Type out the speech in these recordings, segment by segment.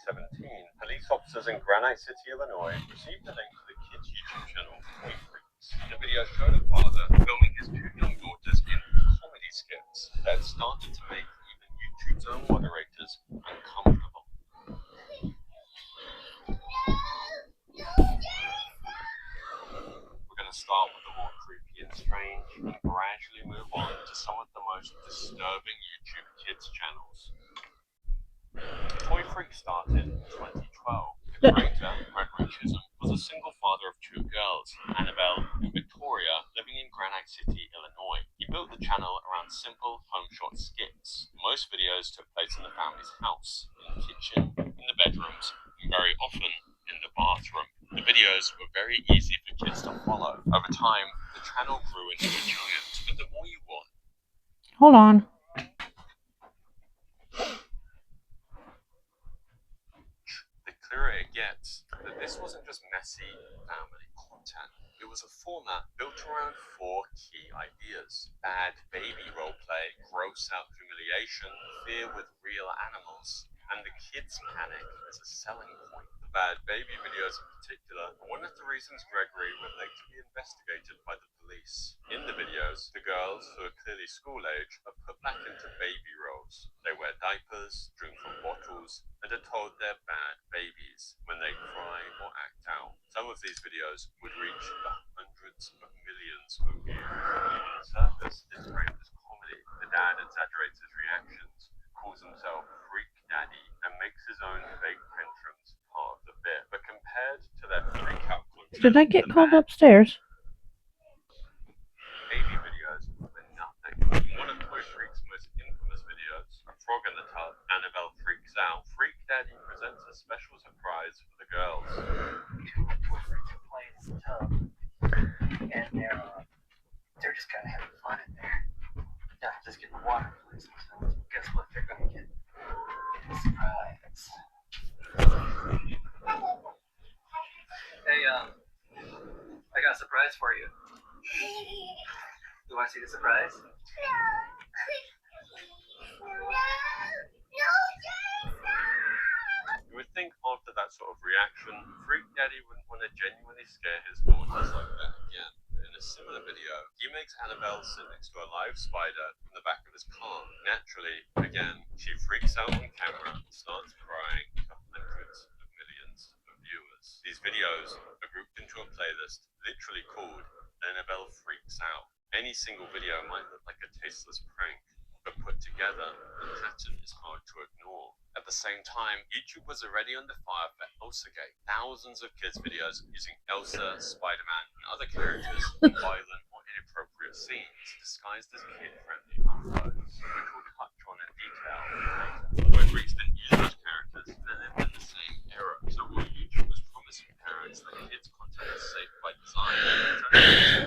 2017, police officers in Granite City, Illinois, received a link to the kids' YouTube channel, Toy Freaks. The video showed a father filming his two young daughters in comedy skits that started to make even YouTube's own moderators uncomfortable. We're going to start with the more creepy and strange and gradually move on to some of the most disturbing YouTube kids channels. Toy Freak started in 2012. The creator, Gregory Chisholm, was a single father of two girls, Annabelle and Victoria, living in Granite City, Illinois. He built the channel around simple home shot skits. Most videos took place in the family's house, in the kitchen, in the bedrooms, and very often in the bathroom. The videos were very easy for kids to follow. Over time, the channel grew into a giant, but the more you watch... Hold on. The clearer it gets that this wasn't just messy family content. It was a format built around four key ideas: bad baby roleplay, gross out humiliation, fear with real animals, and the kids' panic as a selling point. The bad baby videos in particular are one of the reasons Gregory would later be investigated by the police. In the videos, the girls, who are clearly school age, are put back into baby roles. They wear diapers, drink from bottles, and are told they're bad babies when they cry or act out. Some of these videos would reach the hundreds of millions of views. On the surface, it's framed as comedy. The dad exaggerates his reactions, calls himself Freak Daddy, and makes his own fake tantrums part of the bit. But compared to their freak out content, Did I get called upstairs? baby videos were nothing. One of Toy Freak's most infamous videos, A Frog in the Tub, Annabelle Freaks Out, Freak Daddy presents a special surprise for the girls. Two Toy Freaks are playing in the tub, and they're just kind of having fun in there. Yeah, just getting the water poisoned. So guess what they're gonna get? A surprise. Hey, I got a surprise for you. You want to see the surprise? You would think after that sort of reaction, Freak Daddy wouldn't want to genuinely scare his daughters like that again. In a similar video, he makes Annabelle sit next to a live spider in the back of his car. Naturally, again, she freaks out on camera and starts crying to hundreds of millions of viewers. These videos are grouped into a playlist literally called Annabelle Freaks Out. Any single video might look like a tasteless prank, but put together, the pattern is hard to ignore. At the same time, YouTube was already under fire for Elsagate. Thousands of kids' videos using Elsa, Spider-Man, and other characters in violent or inappropriate scenes disguised as kid-friendly uploads, which we'll touch on in detail later. Toy Freaks didn't use those characters, they lived in the same era. So while YouTube was promising parents that kids' content is safe by design,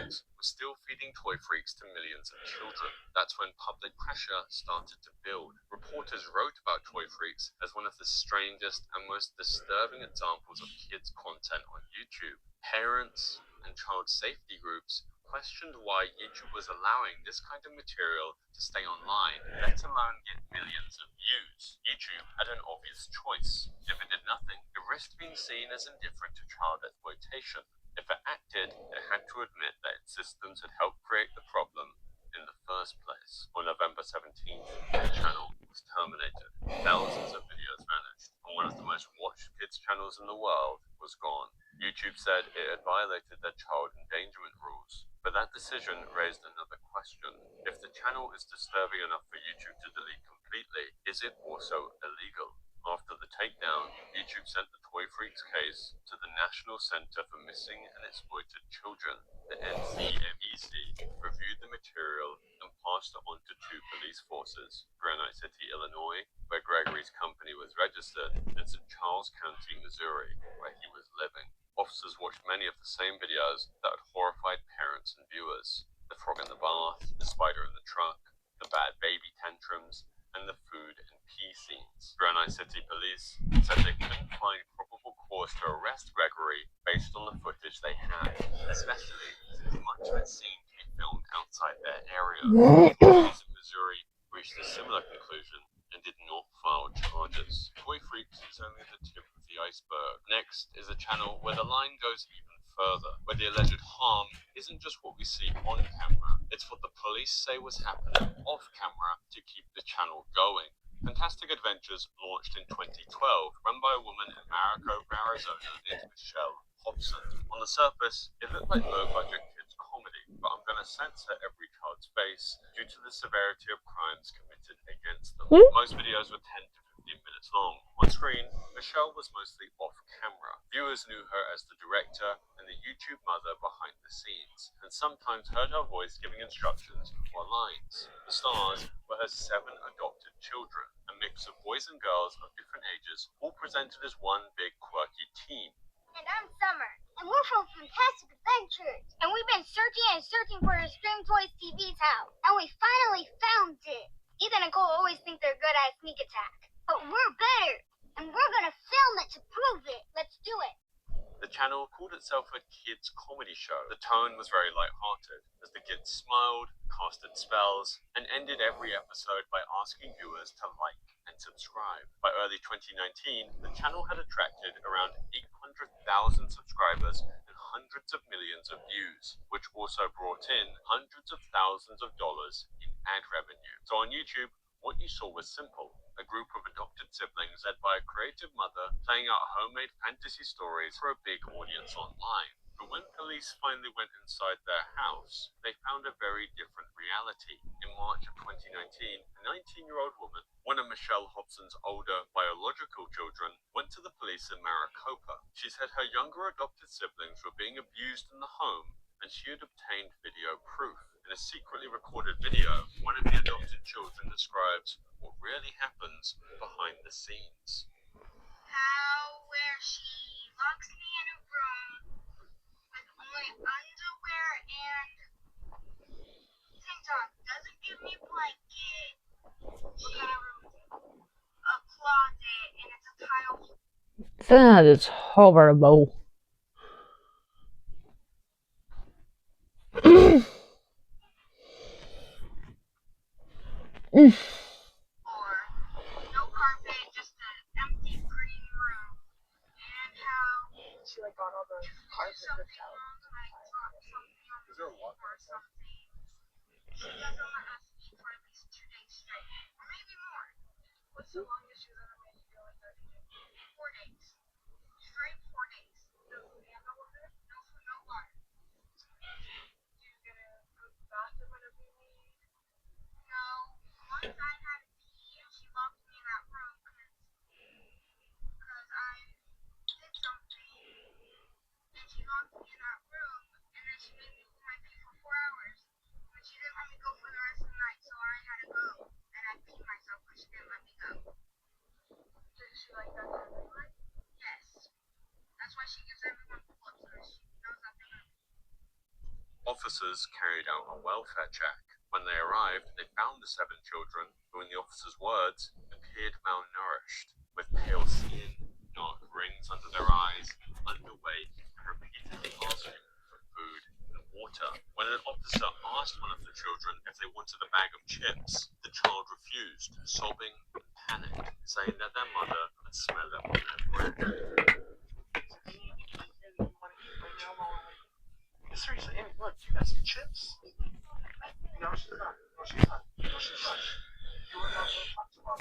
we're still feeding Toy Freaks to millions of children. That's when public pressure started to build. Reporters wrote about Toy Freaks as one of the strangest and most disturbing examples of kids' content on YouTube. Parents and child safety groups questioned why YouTube was allowing this kind of material to stay online, let alone get millions of views. YouTube had an obvious choice. If it did nothing, it risked being seen as indifferent to child exploitation. If it acted, it had to admit that its systems had helped create the problem in the first place. On November 17th, the channel was terminated. Thousands of videos vanished, and one of the most watched kids channels in the world was gone. YouTube said it had violated their child endangerment rules, but that decision raised another question. If the channel is disturbing enough for YouTube to delete completely, is it also illegal? After the takedown, YouTube sent the Toy Freaks case to the National Center for Missing and Exploited Children. The NCMEC reviewed the material and passed it on to two police forces, Granite City, Illinois, where Gregory's company was registered, and St. Charles County, Missouri, where he was living. Officers watched many of the same videos that had horrified parents and viewers. The frog in the bath, the spider in the truck, the bad baby tantrums, and the food and pee scenes. Granite City police said they couldn't find probable cause to arrest Gregory based on the footage they had, especially since much of it seemed to be filmed outside their area. Police in Missouri reached a similar conclusion and did not file charges. Toy Freaks is only the the iceberg. Next is a channel where the line goes even further, where the alleged harm isn't just what we see on camera, it's what the police say was happening off camera to keep the channel going. Fantastic Adventures launched in 2012, run by a woman in Maricopa, Arizona named Michelle Hobson. On the surface, it looked like low-budget kids' comedy, but I'm going to censor every child's face due to the severity of crimes committed against them. Most videos were 10 to 15 minutes long. On screen, Michelle was mostly off-camera. Viewers knew her as the director and the YouTube mother behind the scenes, and sometimes heard her voice giving instructions or lines. The stars were her 7 adopted children, a mix of boys and girls of different ages, all presented as one big quirky team. And I'm Summer, and we're from Fantastic Adventures. And we've been searching and searching for a Stream Toys TV's house, and we finally found it. Ethan and Cole always think they're good at sneak attack, but we're better, and we're gonna film it to prove it. Let's do it. The channel called itself a kids' comedy show. The tone was very light-hearted, as the kids smiled, casted spells, and ended every episode by asking viewers to like and subscribe. By early 2019, the channel had attracted around 800,000 subscribers and hundreds of millions of views, which also brought in hundreds of thousands of dollars in ad revenue. So on YouTube, what you saw was simple. A group of adopted siblings led by a creative mother playing out homemade fantasy stories for a big audience online. But when police finally went inside their house, they found a very different reality. In March of 2019, a 19-year-old woman, one of Michelle Hobson's older biological children, went to the police in Maricopa. She said her younger adopted siblings were being abused in the home, and she had obtained video proof. In a secretly recorded video, one of the adopted children describes what really happens behind the scenes. Where she locks me in a room with only underwear and tank top, doesn't give me blanket. She has a closet and it's a tile. That is horrible. Or no carpet, just an empty green room. And how She like got all the carpet something ripped out. wrong, like dropped something on the floor or something. She doesn't let us eat for at least 2 days straight, or maybe more. What's the longest she's ever made you feel like that? 4 days. Straight 4 days. No food and no water? No food, no water. Do you get a go to the bathroom whenever you need? No. Once I had to pee and she locked me in that room because I did something. And she locked me in that room and then she made me hold my pee for 4 hours. And she didn't let me go for the rest of the night, so I had to go. And I peed myself, but she didn't let me go. Did she like that to everyone? Yes. That's why she gives everyone pull-ups, because she knows that they have. Officers carried out a welfare check. When they arrived, they found the 7 children, who in the officers' words, appeared malnourished, with pale skin, dark rings under their eyes, underweight, and repeatedly asking for food and water. When an officer asked one of the children if they wanted a bag of chips, the child refused, sobbing and panicked, saying that their mother could smell it on their breath. Seriously, Amy, look, you got some chips? No, she's not. No, she's not. No, she's not. You were not going to talk to mom.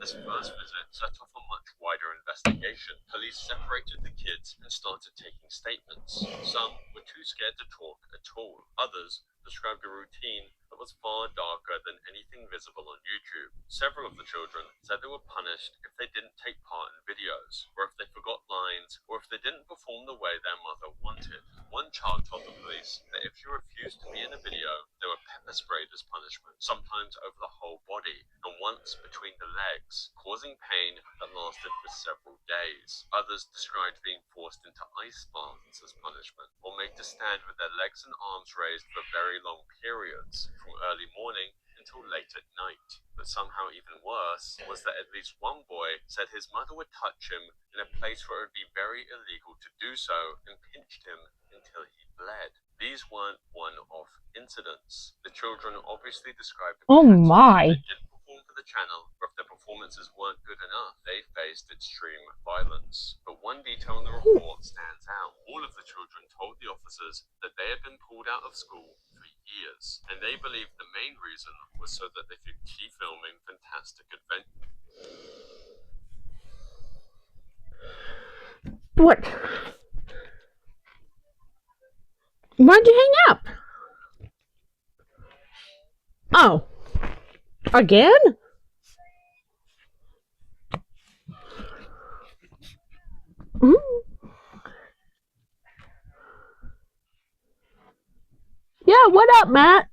This first visit set off a much wider investigation. Police separated the kids and started taking statements. Some were too scared to talk at all. Others described a routine that was far darker than anything visible on YouTube. Several of the children said they were punished if they didn't take part in videos, or if they forgot lines, or if they didn't perform the way their mother wanted. One child told the police that if she refused to be in a video, they were pepper sprayed as punishment, sometimes over the whole body, and once between the legs, causing pain that lasted for several days. Others described being forced into ice baths as punishment, or made to stand with their legs and arms raised for very long periods, from early morning until late at night. But somehow even worse was that at least one boy said his mother would touch him in a place where it would be very illegal to do so, and pinched him until he bled. These weren't one-off incidents. The children obviously described a Oh pattern. my. They didn't perform for the channel, or if their performances weren't good enough, they faced extreme violence. But one detail in the report stands out. All of the children told the officers that they had been pulled out of school for years, and they believed the main reason was so that they could keep filming fantastic adventures. What? Why'd you hang up? Oh. Again? Yeah, what up, Matt?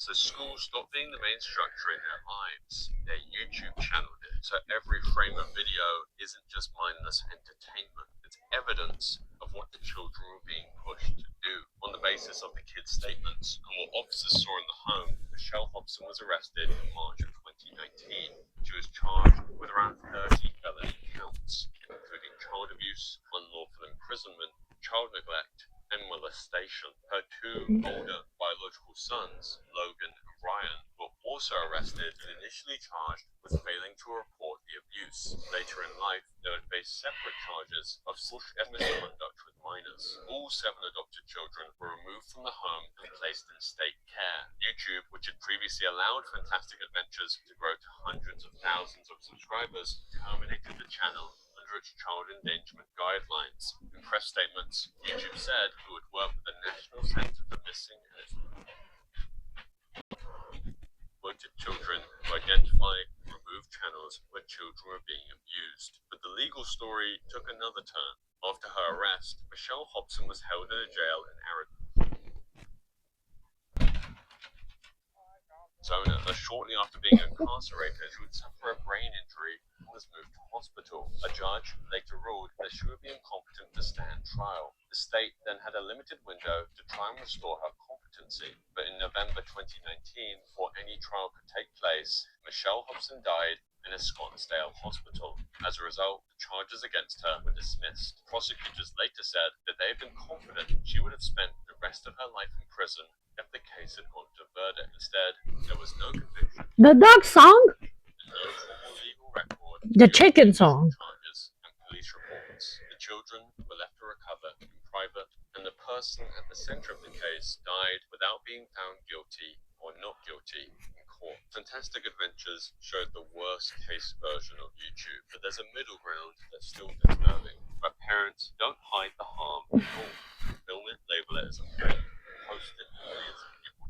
So schools stopped being the main structure in their lives. Their YouTube channel did. So every frame of video isn't just mindless entertainment. It's evidence of what the children were being pushed to do. On the basis of the kids' statements and what officers saw in the home, Michelle Hobson was arrested in March of 2019. She was charged with around 30 felony counts, including child abuse, unlawful imprisonment, child neglect, and molestation. Her two older biological sons, Logan and Ryan, were also arrested and initially charged with failing to report the abuse. Later in life, they would face separate charges of sexual misconduct with minors. All 7 adopted children were removed from the home and placed in state care. YouTube, which had previously allowed Fantastic Adventures to grow to hundreds of thousands of subscribers, terminated the channel under its child endangerment guidelines. In press statements, YouTube said it would work with the National Center for Missing and Exploited Children to identify and remove channels where children were being abused. But the legal story took another turn. After her arrest, Michelle Hobson was held in a jail in Arizona. Shortly after being incarcerated, she would suffer a brain injury and was moved to hospital. A judge later ruled that she would be incompetent to stand trial. The state then had a limited window to try and restore her competency, but in November 2019, before any trial could take place, Michelle Hobson died in a Scottsdale hospital. As a result, the charges against her were dismissed. Prosecutors later said that they had been confident she would have spent the rest of her life in prison if the case had gone to verdict. Instead, there was no conviction. The dog song? No formal legal record. The chicken song. Charges and police reports. The children were left to recover in private, and the person at the center of the case died without being found guilty or not guilty in court. Fantastic Adventures showed the worst case version of YouTube, but there's a middle ground that's still disturbing. Where parents don't hide the harm at all. Film it, label it as a threat, post it to millions of people.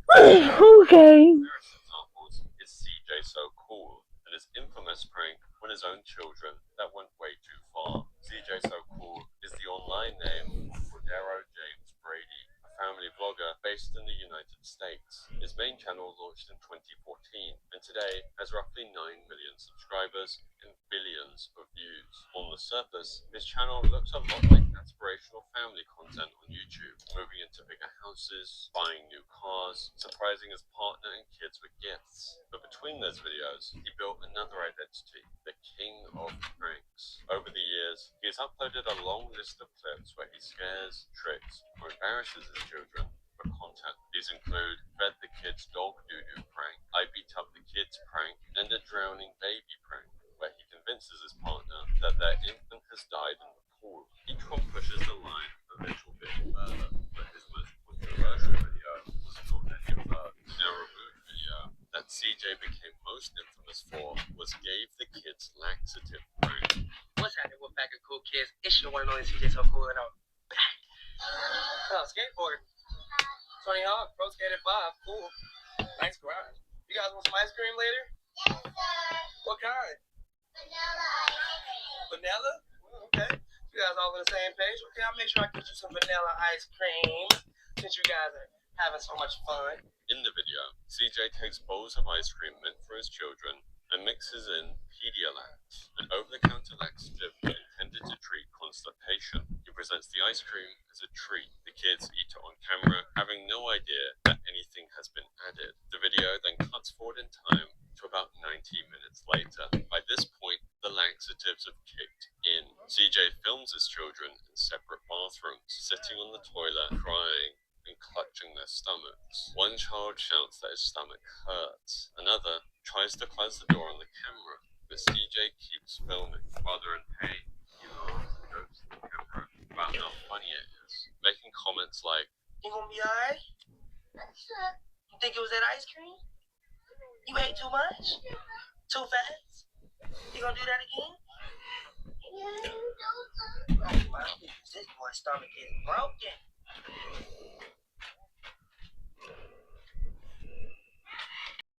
Okay. First examples is CJ So Cool and his infamous prank on his own children that went way too far. CJ So Cool is the online name of Cordero James Brady, a family vlogger based in the United States. His main channel launched in 2014 and today has roughly 9 million subscribers and billions of views. On the surface, his channel looks a lot like aspirational family content on YouTube, moving into bigger houses, buying new cars, surprising his partner and kids with gifts. But between those videos, he built another identity, the king of pranks. Over the years, he has uploaded a long list of clips where he scares, tricks, or embarrasses his children for content. These include fed the kids dog doo-doo prank, I beat up the kids prank, and a drowning baby prank, where he convinces his partner that their infant has died in the pool. Each one pushes the line a little bit further, but his most controversial video was not any of that. The now removed video that CJ became most infamous for was Gave the Kids Laxative prank. What's happening with back of cool kids? It's your one and only CJ So Cool and I'm back. Oh, skateboard. Tony Hawk, Pro Skater 5, cool. Nice garage. You guys want some ice cream later? Yes, sir. What kind? Vanilla ice cream. Vanilla? Well, okay. You guys all on the same page? Okay, I'll make sure I get you some vanilla ice cream since you guys are having so much fun. In the video, CJ takes bowls of ice cream meant for his children and mixes in Pedialyte, an over-the-counter laxative intended to treat constipation. He presents the ice cream as a treat. The kids eat it on camera, having no idea that anything has been added. The video then cuts forward in time to about 90 minutes later. By this point, the laxatives have kicked in. CJ films his children in separate bathrooms. bathrooms, sitting on the toilet, crying and clutching their stomachs. One child shouts that his stomach hurts. Another tries to close the door on the camera, but CJ keeps filming. While they're in pain, he laughs and jokes to the camera about how funny it is, making comments like, You gonna be alright? You think it was that ice cream? You ate too much? Too fast? You gonna do that again? Oh, wow. This boy's stomach is broken.